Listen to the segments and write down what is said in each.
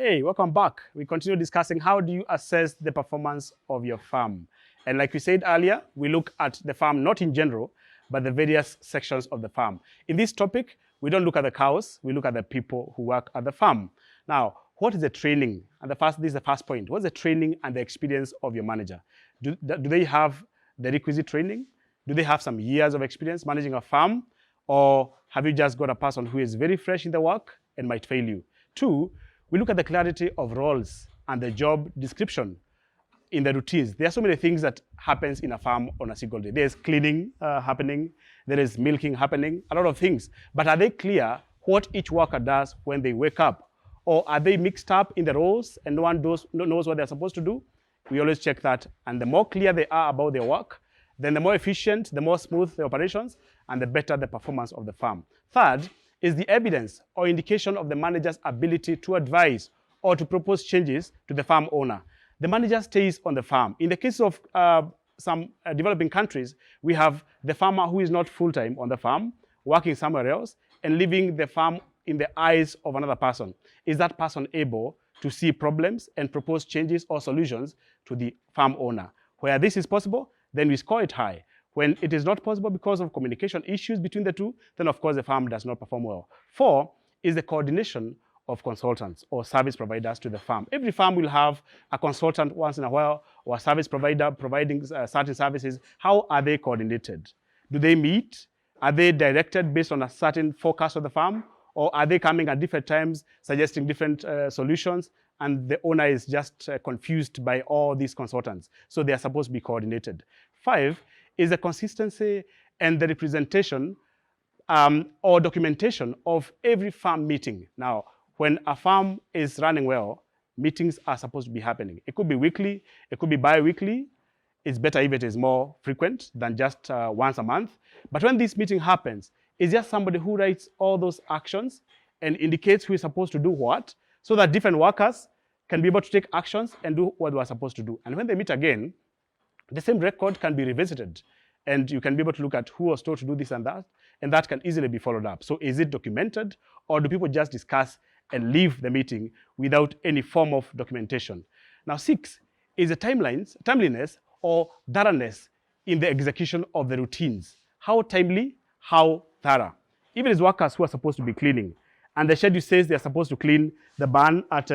Hey, welcome back. We continue discussing how do you assess the performance of your farm. And like we said earlier, we look at the farm not in general, but the various sections of the farm. In this topic, we don't look at the cows, we look at the people who work at the farm. Now, what is the training? And this is the first point. What's the training and the experience of your manager? Do they have the requisite training? Do they have some years of experience managing a farm? Or have you just got a person who is very fresh in the work and might fail you? Two, we look at the clarity of roles and the job description in the routines. There are so many things that happens in a farm on a single day. There's cleaning happening, there is milking happening, a lot of things. But are they clear what each worker does when they wake up? Or are they mixed up in the roles and no one knows what they're supposed to do? We always check that. And the more clear they are about their work, then the more efficient, the more smooth the operations, and the better the performance of the farm. Third is the evidence or indication of the manager's ability to advise or to propose changes to the farm owner. The manager stays on the farm. In the case of some developing countries, we have the farmer who is not full-time on the farm, working somewhere else, and leaving the farm in the eyes of another person. Is that person able to see problems and propose changes or solutions to the farm owner? Where this is possible, then we score it high. When it is not possible because of communication issues between the two, then of course the farm does not perform well. Four is the coordination of consultants or service providers to the farm. Every farm will have a consultant once in a while or a service provider providing certain services. How are they coordinated? Do they meet? Are they directed based on a certain forecast of the farm? Or are they coming at different times, suggesting different solutions, and the owner is just confused by all these consultants? So they are supposed to be coordinated. Five is the consistency and the representation or documentation of every farm meeting. Now, when a farm is running well, meetings are supposed to be happening. It could be weekly, it could be bi-weekly. It's better if it is more frequent than just once a month. But when this meeting happens, it's just somebody who writes all those actions and indicates who is supposed to do what, so that different workers can be able to take actions and do what they are supposed to do. And when they meet again, the same record can be revisited, and you can be able to look at who was told to do this and that can easily be followed up. So is it documented, or do people just discuss and leave the meeting without any form of documentation? Now, six is the timeliness or thoroughness in the execution of the routines. How timely, how thorough. Even as workers who are supposed to be cleaning, and the schedule says they're supposed to clean the barn at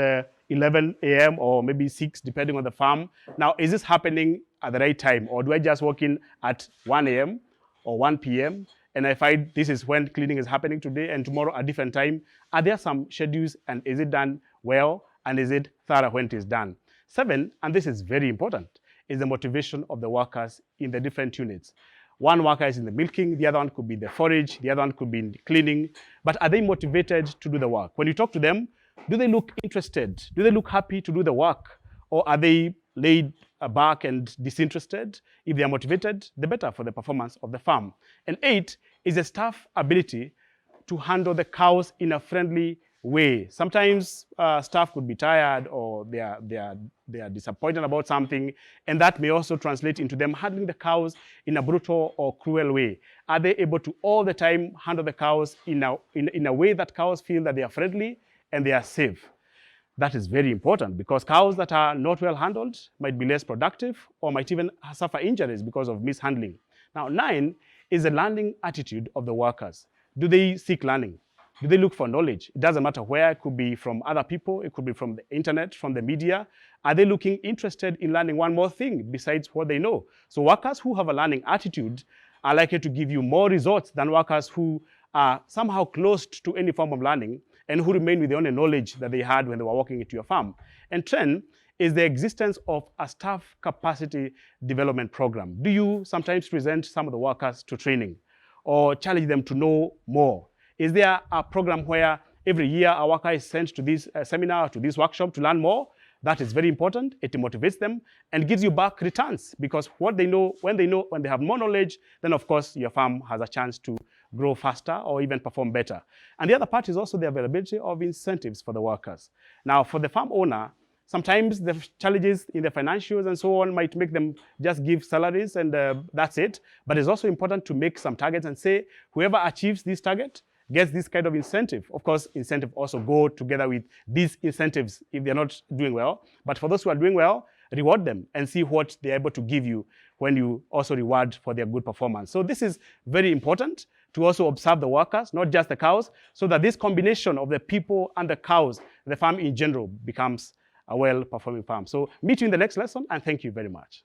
11 a.m. or maybe 6, depending on the farm. Now, is this happening at the right time? Or do I just walk in at 1 a.m. or 1 p.m. and I find this is when cleaning is happening today and tomorrow at different time? Are there some schedules, and is it done well? And is it thorough when it is done? 7, and this is very important, is the motivation of the workers in the different units. One worker is in the milking, the other one could be in the forage, the other one could be in the cleaning. But are they motivated to do the work? When you talk to them, do they look interested? Do they look happy to do the work? Or are they laid back and disinterested? If they are motivated, the better for the performance of the farm. And 8 is the staff ability to handle the cows in a friendly way. Sometimes staff could be tired, or they are disappointed about something, and that may also translate into them handling the cows in a brutal or cruel way. Are they able to all the time handle the cows in a way that cows feel that they are friendly and they are safe? That is very important, because cows that are not well handled might be less productive or might even suffer injuries because of mishandling. Now, 9 is the learning attitude of the workers. Do they seek learning? Do they look for knowledge? It doesn't matter where. It could be from other people. It could be from the internet, from the media. Are they looking interested in learning one more thing besides what they know? So workers who have a learning attitude are likely to give you more results than workers who are somehow closed to any form of learning and who remain with the only knowledge that they had when they were walking into your farm. And 10 is the existence of a staff capacity development program. Do you sometimes present some of the workers to training or challenge them to know more? Is there a program where every year a worker is sent to this seminar, to this workshop to learn more? That is very important. It motivates them and gives you back returns, because what they know, when they have more knowledge, then of course your farm has a chance to grow faster or even perform better. And the other part is also the availability of incentives for the workers. Now, for the farm owner, sometimes the challenges in the financials and so on might make them just give salaries and that's it. But it's also important to make some targets and say, whoever achieves this target, gets this kind of incentive. Of course, incentive also go together with these incentives if they're not doing well. But for those who are doing well, reward them and see what they're able to give you when you also reward for their good performance. So this is very important to also observe the workers, not just the cows, so that this combination of the people and the cows, the farm in general, becomes a well-performing farm. So meet you in the next lesson, and thank you very much.